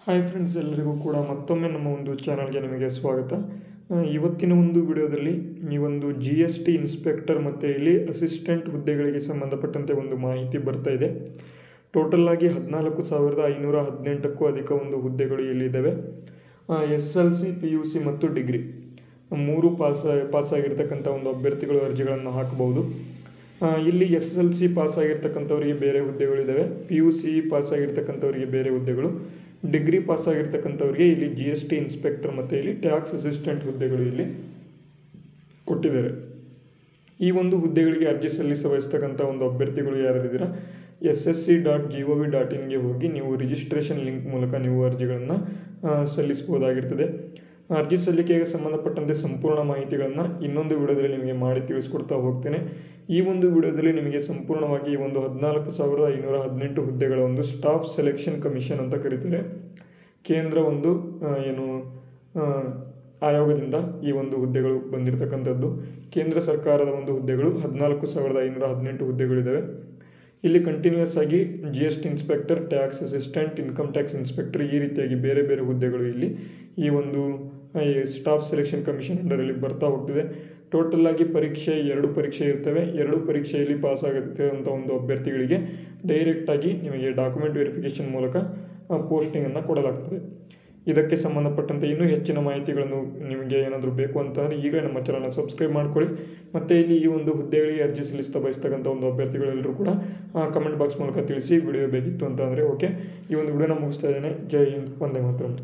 Hi friends, ಎಲ್ಲರಿಗೂ ಕೂಡ ಮತ್ತೊಮ್ಮೆ ನಮ್ಮ ಒಂದು ಚಾನಲ್ಗೆ ನಿಮಗೆ ಸ್ವಾಗತ. ಇವತ್ತಿನ ಒಂದು ವಿಡಿಯೋದಲ್ಲಿ ಈ ಒಂದು GST ಇನ್ಸ್ಪೆಕ್ಟರ್ ಮತ್ತು ಇಲ್ಲಿ ಅಸಿಸ್ಟೆಂಟ್ ಹುದ್ದೆಗಳಿಗೆ ಸಂಬಂಧಪಟ್ಟಂತೆ ಒಂದು ಮಾಹಿತಿ ಬರ್ತಾ ಇದೆ. ಟೋಟಲ್ ಆಗಿ 14,518ಕ್ಕೂ ಅಧಿಕ ಒಂದು ಹುದ್ದೆಗಳು ಇಲ್ಲಿದ್ದಾವೆ. SLC, PUC ಮತ್ತು ಡಿಗ್ರಿ ಮೂರು ಪಾಸಾಗಿರ್ತಕ್ಕಂಥ ಒಂದು ಅಭ್ಯರ್ಥಿಗಳು ಅರ್ಜಿಗಳನ್ನು ಹಾಕಬಹುದು. ಇಲ್ಲಿ SLC ಪಾಸಾಗಿರ್ತಕ್ಕಂಥವರಿಗೆ ಬೇರೆ ಹುದ್ದೆಗಳಿದ್ದಾವೆ, PUC ಪಾಸಾಗಿರ್ತಕ್ಕಂಥವರಿಗೆ ಬೇರೆ ಹುದ್ದೆಗಳು, ಡಿಗ್ರಿ ಪಾಸಾಗಿರ್ತಕ್ಕಂಥವ್ರಿಗೆ ಇಲ್ಲಿ GST ಇನ್ಸ್ಪೆಕ್ಟರ್ ಮತ್ತು ಇಲ್ಲಿ ಟ್ಯಾಕ್ಸ್ ಅಸಿಸ್ಟೆಂಟ್ ಹುದ್ದೆಗಳು ಇಲ್ಲಿ ಕೊಟ್ಟಿದ್ದಾರೆ. ಈ ಒಂದು ಹುದ್ದೆಗಳಿಗೆ ಅರ್ಜಿ ಸಲ್ಲಿಸ ಬಯಸ್ತಕ್ಕಂಥ ಒಂದು ಅಭ್ಯರ್ಥಿಗಳು ಯಾರಿದ್ದೀರಾ, ssc.gov.in ಹೋಗಿ ನೀವು ರಿಜಿಸ್ಟ್ರೇಷನ್ ಲಿಂಕ್ ಮೂಲಕ ನೀವು ಅರ್ಜಿಗಳನ್ನು ಸಲ್ಲಿಸಬಹುದಾಗಿರ್ತದೆ. ಅರ್ಜಿ ಸಲ್ಲಿಕೆಗೆ ಸಂಬಂಧಪಟ್ಟಂತೆ ಸಂಪೂರ್ಣ ಮಾಹಿತಿಗಳನ್ನು ಇನ್ನೊಂದು ವಿಡಿಯೋದಲ್ಲಿ ನಿಮಗೆ ಮಾಡಿ ತಿಳಿಸ್ಕೊಡ್ತಾ ಹೋಗ್ತೇನೆ. ಈ ಒಂದು ವಿಡಿಯೋದಲ್ಲಿ ನಿಮಗೆ ಸಂಪೂರ್ಣವಾಗಿ ಈ ಒಂದು 14,518 ಹುದ್ದೆಗಳ ಒಂದು ಸ್ಟಾಫ್ ಸೆಲೆಕ್ಷನ್ ಕಮಿಷನ್ ಅಂತ ಕರೀತಾರೆ, ಕೇಂದ್ರ ಒಂದು ಆಯೋಗದಿಂದ ಈ ಒಂದು ಹುದ್ದೆಗಳು ಬಂದಿರತಕ್ಕಂಥದ್ದು. ಕೇಂದ್ರ ಸರ್ಕಾರದ ಒಂದು ಹುದ್ದೆಗಳು 14,518 ಹುದ್ದೆಗಳಿದ್ದಾವೆ. ಇಲ್ಲಿ ಕಂಟಿನ್ಯೂಸ್ ಆಗಿ GST inspector, tax assistant, income tax inspector ಈ ರೀತಿಯಾಗಿ ಬೇರೆ ಬೇರೆ ಹುದ್ದೆಗಳು ಇಲ್ಲಿ ಈ ಒಂದು ಸ್ಟಾಫ್ ಸೆಲೆಕ್ಷನ್ ಕಮಿಷನ್ ಅಂಡರಲ್ಲಿ ಬರ್ತಾ ಹೋಗ್ತಿದೆ. ಟೋಟಲ್ ಆಗಿ ಎರಡು ಪರೀಕ್ಷೆ ಇರ್ತವೆ. ಎರಡು ಪರೀಕ್ಷೆಯಲ್ಲಿ ಪಾಸ್ ಆಗಿರ್ತಕ್ಕಂಥ ಒಂದು ಅಭ್ಯರ್ಥಿಗಳಿಗೆ ಡೈರೆಕ್ಟಾಗಿ ನಿಮಗೆ ಡಾಕ್ಯುಮೆಂಟ್ ವೆರಿಫಿಕೇಷನ್ ಮೂಲಕ ಪೋಸ್ಟಿಂಗನ್ನು ಕೊಡಲಾಗ್ತದೆ. ಇದಕ್ಕೆ ಸಂಬಂಧಪಟ್ಟಂತೆ ಇನ್ನೂ ಹೆಚ್ಚಿನ ಮಾಹಿತಿಗಳನ್ನು ನಿಮಗೆ ಏನಾದರೂ ಬೇಕು ಅಂತಂದರೆ ಈಗಲೇ ನಮ್ಮ ಚಾನಲ್ನ ಸಬ್ಸ್ಕ್ರೈಬ್ ಮಾಡ್ಕೊಳ್ಳಿ. ಮತ್ತು ಇಲ್ಲಿ ಈ ಒಂದು ಹುದ್ದೆಗಳಿಗೆ ಅರ್ಜಿ ಸಲ್ಲಿಸ್ತಾ ಬಯಸ್ತಕ್ಕಂಥ ಒಂದು ಅಭ್ಯರ್ಥಿಗಳೆಲ್ಲರೂ ಕೂಡ ಕಮೆಂಟ್ ಬಾಕ್ಸ್ ಮೂಲಕ ತಿಳಿಸಿ ವಿಡಿಯೋ ಬೇಕಿತ್ತು ಅಂತ ಅಂದರೆ ಓಕೆ. ಈ ಒಂದು ವಿಡಿಯೋನ ಮುಗಿಸ್ತಾ ಇದ್ದೇನೆ. ಜೈ ಹಿಂದ್, ವಂದೇ ಮಾತರಂ.